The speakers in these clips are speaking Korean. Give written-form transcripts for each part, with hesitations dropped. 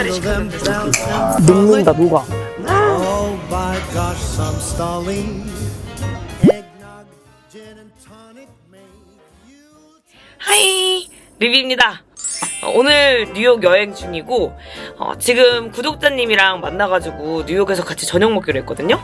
짜리 시키면 돼. 녹는다 녹아. Oh my gosh, some stalling. Eggnog, gin and tonic make you. 하이, 리비입니다. 오늘 뉴욕 여행 중이고 지금 구독자님이랑 만나가지고 뉴욕에서 같이 저녁 먹기로 했거든요.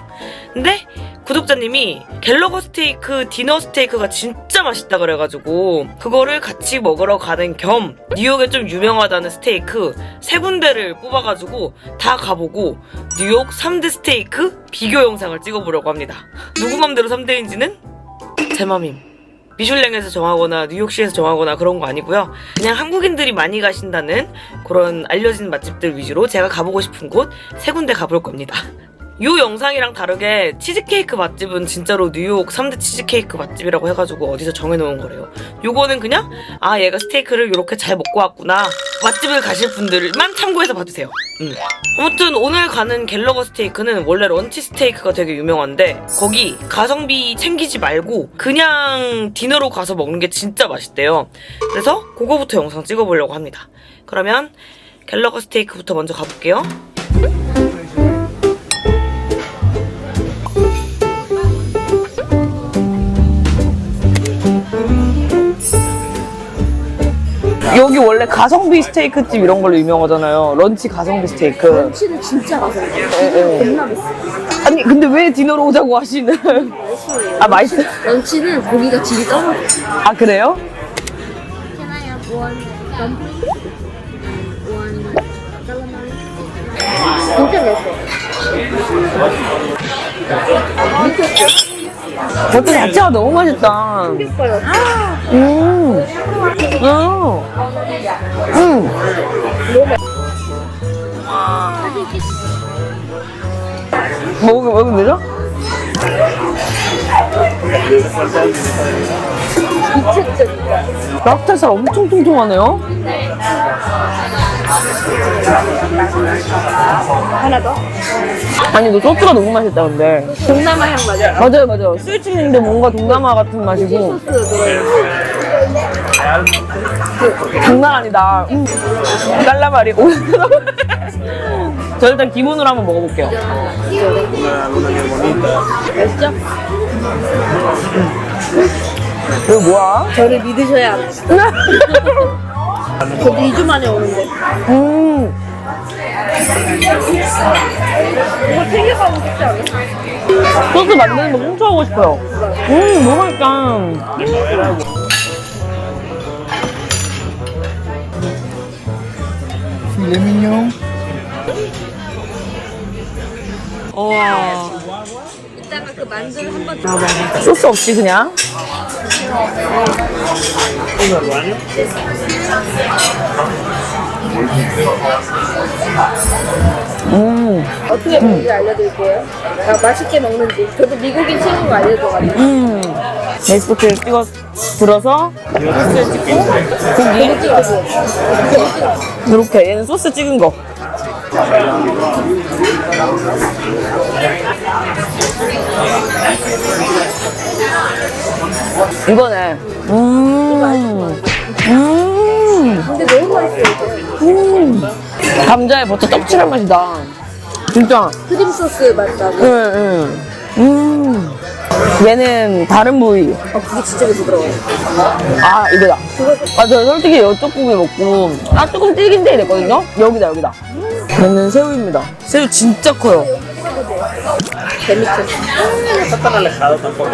근데 구독자님이 갤러거 스테이크 디너 스테이크가 진짜 맛있다 그래가지고 그거를 같이 먹으러 가는 겸 뉴욕에 좀 유명하다는 스테이크 3군데를 뽑아가지고 다 가보고 뉴욕 3대 스테이크 비교 영상을 찍어보려고 합니다. 누구 맘대로 3대인지는 제 맘임. 미슐랭에서 정하거나 뉴욕시에서 정하거나 그런 거 아니고요. 그냥 한국인들이 많이 가신다는 그런 알려진 맛집들 위주로 제가 가보고 싶은 곳 3군데 가볼 겁니다. 요 영상이랑 다르게 치즈케이크 맛집은 진짜로 뉴욕 3대 치즈케이크 맛집이라고 해가지고 어디서 정해놓은 거래요. 요거는 그냥 얘가 스테이크를 이렇게 잘 먹고 왔구나. 맛집을 가실 분들만 참고해서 봐주세요. 아무튼 오늘 가는 갤러거 스테이크는 원래 런치 스테이크가 되게 유명한데 거기 가성비 챙기지 말고 그냥 디너로 가서 먹는 게 진짜 맛있대요. 그래서 그거부터 영상 찍어보려고 합니다. 그러면 갤러거 스테이크부터 먼저 가볼게요. 여기 원래 가성비 스테이크집 이런 걸로 유명하잖아요. 런치 가성비 스테이크. 런치는 진짜 가성비. 겁나 비싸. 아니 근데 왜 디너로 오자고 하시는? 맛있어요. 런치는 고기가 질이 떨어져. 아 그래요? Can I have one dumpling? One calamari? 진짜 맛있어. 버터 자체가 너무 맛있다. 먹으면 되죠? 랍스터살 엄청 통통하네요. 하나 더? 아니 너 소스가 너무 맛있다 근데. 동남아 향 맞아. 맞아요. 스위치인데 뭔가 동남아 같은 맛이고. 소스 들어있어. 장난 아니다. 깔라마리. 저 일단 기본으로 한번 먹어볼게요. 맛있죠? 이거 뭐야? 저를 믿으셔야 알아요. 저도 2주 만에 오는데. 이거 챙겨가고 싶지 않아? 소스 만드는 거 훔쳐가고 싶어요. 너무 맛있다. Filet mignon. 와. 이따가 그 만두를 한번 소스 없이 그냥. 어떻게 먹는지 알려드릴게요. 맛있게 먹는지. 저도 미국인 친구가 알려줘가지고. 에스포트를 찍어 들어서 소스에 찍고 고기 찍어줘요. 이렇게 얘는 소스 찍은 거. 이거네. 근데 너무 맛있어요. 감자에 버터 떡칠한 맛이다. 진짜. 크림 소스 맛나고. 얘는 다른 부위. 그게 진짜 부드러워요. 이거다. 맞아요. 솔직히 이쪽 부위 먹고 조금 질긴데 이랬거든요. 여기다. 얘는 새우입니다. 새우 진짜 커요. 재밌죠? está tan alejado tampoco.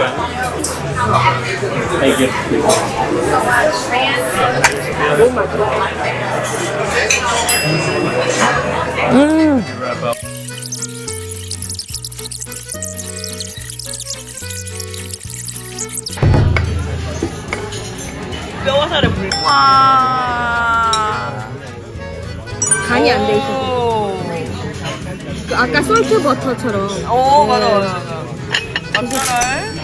뼈화살에 물. 와. 간이 안 돼 있어서. 그 아까 솔트 버터처럼. 맞아. 버터를.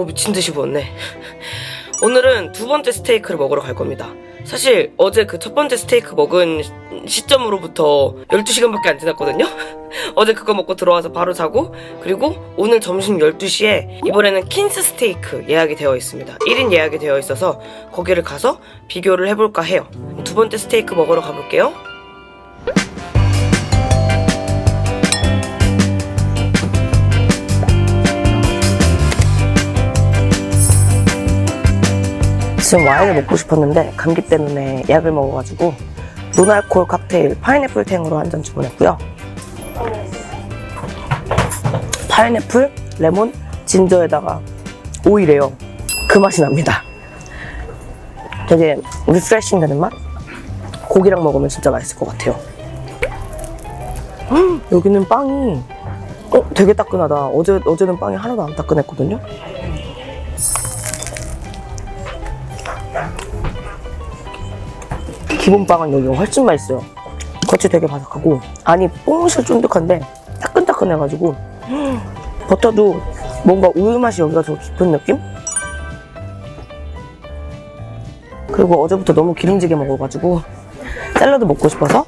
미친 듯이 부었네. 오늘은 두 번째 스테이크를 먹으러 갈 겁니다. 사실 어제 그 첫 번째 스테이크 먹은 시점으로부터 12시간밖에 안 지났거든요? 어제 그거 먹고 들어와서 바로 자고, 그리고 오늘 점심 12시에 이번에는 킨스 스테이크 예약이 되어 있습니다. 1인 예약이 되어 있어서 거기를 가서 비교를 해볼까 해요. 두 번째 스테이크 먹으러 가볼게요. 지금 와인을 먹고 싶었는데 감기 때문에 약을 먹어가지고 노알코올 칵테일 파인애플 탱으로 한 잔 주문했고요. 파인애플, 레몬, 진저에다가 오일이에요. 그 맛이 납니다. 되게 리프레싱 되는 맛? 고기랑 먹으면 진짜 맛있을 것 같아요. 여기는 빵이 되게 따끈하다. 어제는 빵이 하나도 안 따끈했거든요. 기본빵은 여기가 훨씬 맛있어요. 겉이 되게 바삭하고 안이 뽕실 쫀득한데 따끈따끈해가지고 버터도 뭔가 우유 맛이 여기가 더 깊은 느낌? 그리고 어제부터 너무 기름지게 먹어가지고 샐러드 먹고 싶어서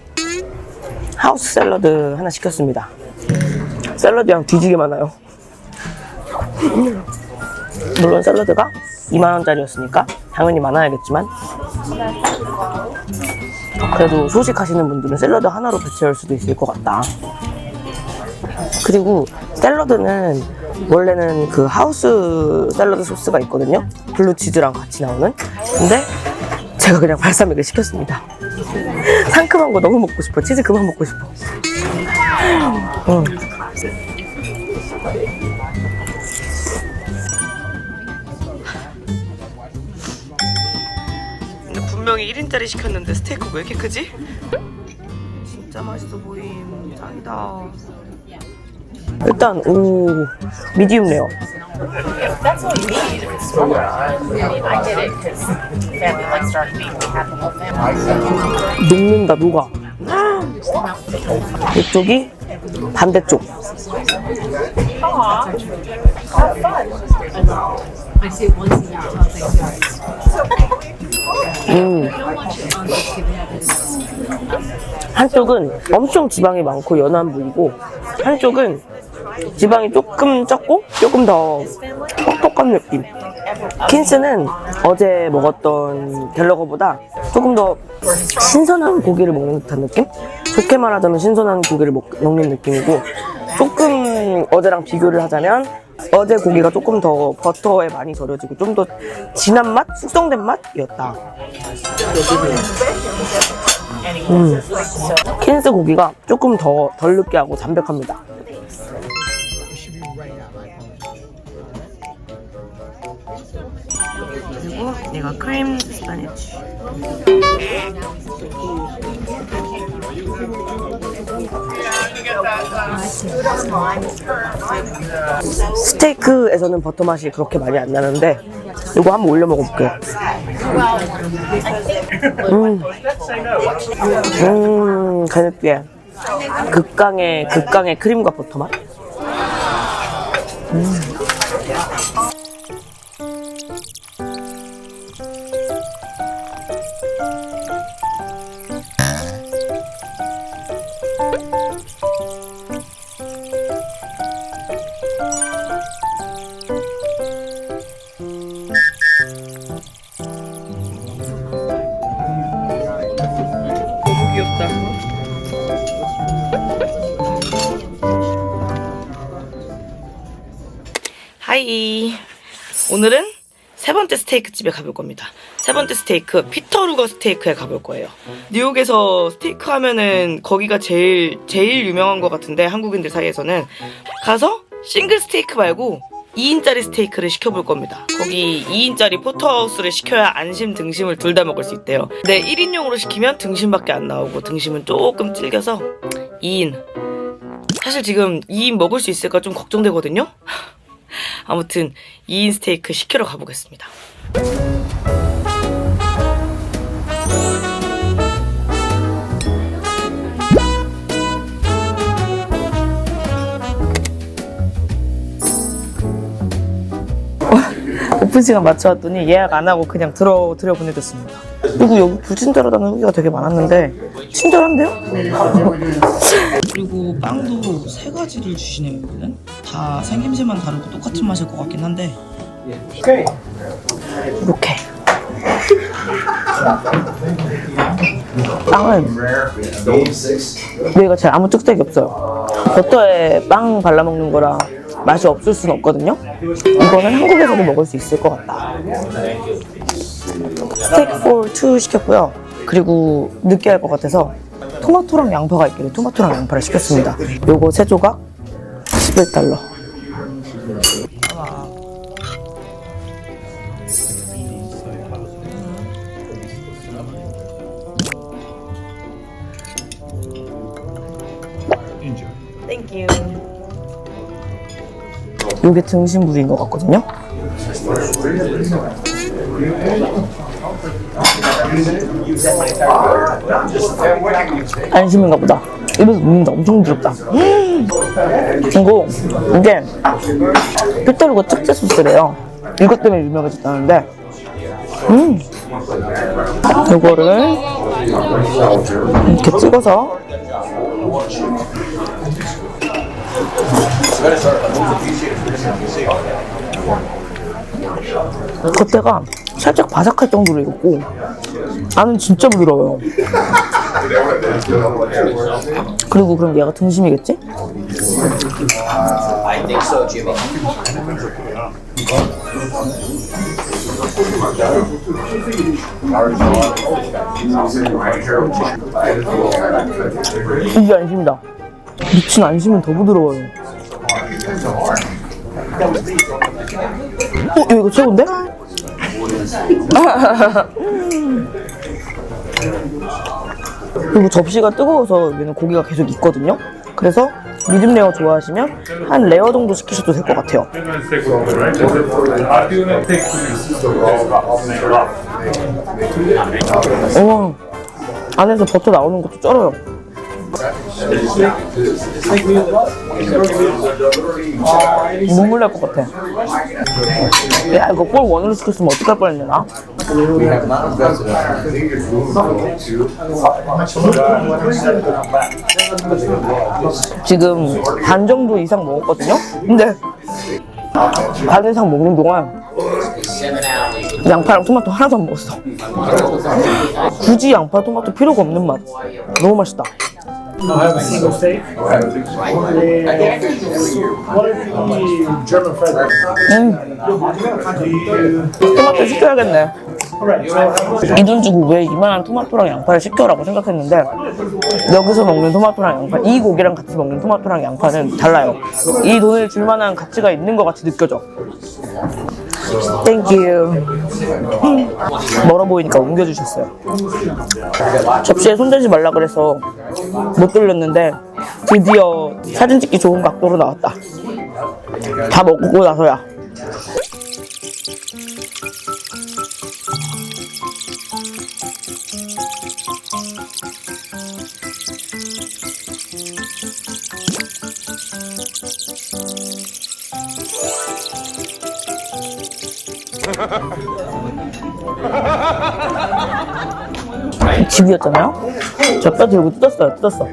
하우스 샐러드 하나 시켰습니다. 샐러드랑 뒤지게 많아요. 물론 샐러드가 2만원짜리였으니까 당연히 많아야겠지만, 그래도 소식하시는 분들은 샐러드 하나로 배 채울 수도 있을 것 같다. 그리고 샐러드는 원래는 그 하우스 샐러드 소스가 있거든요. 블루치즈랑 같이 나오는. 근데 제가 그냥 발사믹을 시켰습니다. 상큼한 거 너무 먹고 싶어. 치즈 그만 먹고 싶어. 근데 분명히 1인짜리 시켰는데 스테이크가 왜 이렇게 크지? 진짜 맛있어 보임. 짱이다. 일단 미디움 레어. That's all you need if it's smaller. I did it because family likes dark meat. We had the whole family. 녹는다 녹아. 이쪽이 반대쪽. 한쪽은 엄청 지방이 많고 연한 부위고, 한쪽은 지방이 조금 적고 조금 더 퍽퍽한 느낌. 킨스는 어제 먹었던 갤러거보다 조금 더 신선한 고기를 먹는 듯한 느낌? 좋게 말하자면 신선한 고기를 먹는 느낌이고, 조금 어제랑 비교를 하자면 어제 고기가 조금 더 버터에 많이 절여지고 좀 더 진한 맛? 숙성된 맛이었다. 킨스 고기가 조금 더 덜 느끼하고 담백합니다. 그리고 내가 크림 스파니치. 스테이크에서는 버터 맛이 그렇게 많이 안 나는데 이거 한번 올려 먹어볼게요. 가볍게 극강의 크림과 버터 맛. 너무 귀엽다. 하이. 오늘은 세 번째 스테이크 집에 가볼 겁니다. 세 번째 스테이크 피터 루거 스테이크에 가볼 거예요. 뉴욕에서 스테이크 하면은 거기가 제일 유명한 것 같은데, 한국인들 사이에서는. 가서 싱글 스테이크 말고 2인짜리 스테이크를 시켜볼 겁니다. 거기 2인짜리 포터하우스를 시켜야 안심 등심을 둘 다 먹을 수 있대요. 근데 1인용으로 시키면 등심밖에 안 나오고 등심은 조금 질겨서 2인. 사실 지금 2인 먹을 수 있을까 좀 걱정되거든요. 아무튼 2인 스테이크 시키러 가보겠습니다. 오픈 시간 맞춰왔더니 예약 안 하고 그냥 들여보내줬습니다. 그리고 여기 불친절하다는 후기가 되게 많았는데 친절한데요? 그리고 빵도 3가지를 주시네요. 여기는 다 생김새만 다르고 똑같은 맛일 것 같긴 한데 이렇게 빵은 여기가 제일 아무 특색이 없어요. 버터에 빵 발라먹는 거라 맛이 없을 순 없거든요. 이거는 한국에서도 먹을 수 있을 것 같다. 스테이크 for 2 시켰고요. 그리고 느끼할 것 같아서 토마토랑 양파가 있길래 토마토랑 양파를 시켰습니다. 요거 3조각 11달러. 땡큐. 요게 등심 부위인 것 같거든요. 안심인가 보다. 입에서 녹는다. 엄청 부럽다. 이게 피터루가 특제 소스래요. 이것 때문에 유명해졌다는데 이거를 이렇게 찍어서 겉에가 살짝 바삭할 정도로 익었고 안은 진짜 부드러워요. 그리고 그럼 얘가 등심이겠지? I think so, Jimmy. 이게 안심이다. 미친 안심은 더 부드러워요. 이거 최고인데? 그리고 접시가 뜨거워서 여기는 고기가 계속 있거든요. 그래서 미디움 레어 좋아하시면 한 레어 정도 시키셔도 될 것 같아요. 우와, 안에서 버터 나오는 것도 쩔어요. 눈물 날 것 같아. 야, 이거 꼴 원으로 시켰으면 어떡할 뻔했냐 나? 지금 반 정도 이상 먹었거든요? 근데 반 이상 먹는 동안 양파랑 토마토 하나도 안 먹었어. 굳이 양파, 토마토 필요가 없는 맛. 너무 맛있다. I'll have a single steak. And what are the German fried rice? 토마토 시켜야겠네. Alright, so I'll have 이 돈 주고 왜 이만한 토마토랑 양파를 시켜라고 생각했는데 여기서 먹는 토마토랑 양파, 이 고기랑 같이 먹는 토마토랑 양파는 달라요. 이 돈을 줄 만한 가치가 있는 것 같이 느껴져. 땡큐. 멀어 보이니까 옮겨주셨어요. 접시에 손대지 말라 그래서 못 돌렸는데 드디어 사진 찍기 좋은 각도로 나왔다. 다 먹고 나서야. 집이었잖아요? 저 뼈 들고 뜯었어.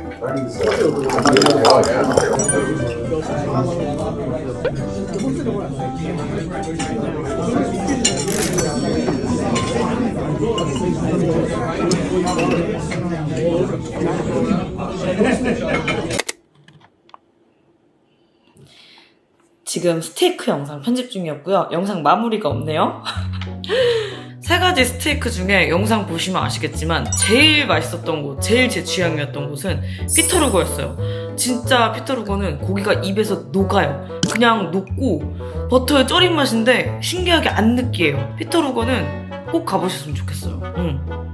지금 스테이크 영상 편집 중이었고요. 영상 마무리가 없네요. 3가지 스테이크 중에 영상 보시면 아시겠지만 제일 맛있었던 곳, 제일 제 취향이었던 곳은 피터루거였어요. 진짜 피터루거는 고기가 입에서 녹아요. 그냥 녹고 버터의 쫄인 맛인데 신기하게 안 느끼해요. 피터루거는 꼭 가보셨으면 좋겠어요.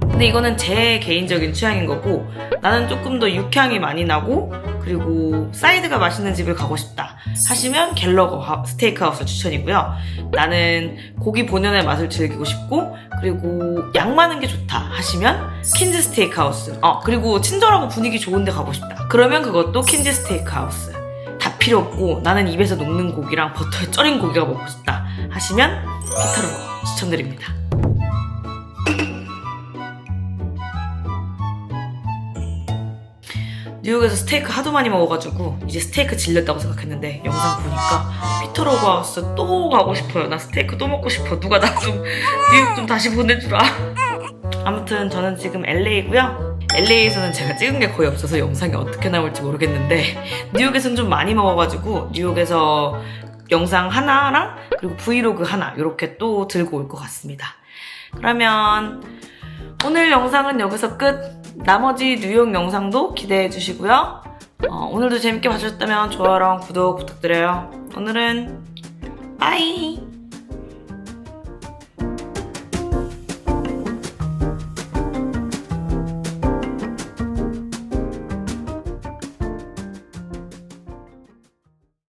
근데 이거는 제 개인적인 취향인 거고 나는 조금 더 육향이 많이 나고 그리고 사이드가 맛있는 집을 가고 싶다 하시면 갤러거 스테이크하우스 추천이고요. 나는 고기 본연의 맛을 즐기고 싶고 그리고 양 많은 게 좋다 하시면 킨즈 스테이크하우스 그리고 친절하고 분위기 좋은 데 가고 싶다 그러면 그것도 킨즈 스테이크하우스. 다 필요 없고 나는 입에서 녹는 고기랑 버터에 쪄린 고기가 먹고 싶다 하시면 피터루거 추천드립니다. 뉴욕에서 스테이크 하도 많이 먹어가지고 이제 스테이크 질렸다고 생각했는데 영상 보니까 피터 로그하우스 또 가고 싶어요. 나 스테이크 또 먹고 싶어. 누가 나 좀 뉴욕 좀 다시 보내주라. 아무튼 저는 지금 LA고요. LA에서는 제가 찍은 게 거의 없어서 영상이 어떻게 나올지 모르겠는데 뉴욕에서는 좀 많이 먹어가지고 뉴욕에서 영상 하나랑 그리고 브이로그 하나 이렇게 또 들고 올 것 같습니다. 그러면 오늘 영상은 여기서 끝. 나머지 뉴욕 영상도 기대해 주시고요. 오늘도 재밌게 봐주셨다면 좋아요랑 구독 부탁드려요. 오늘은 빠이.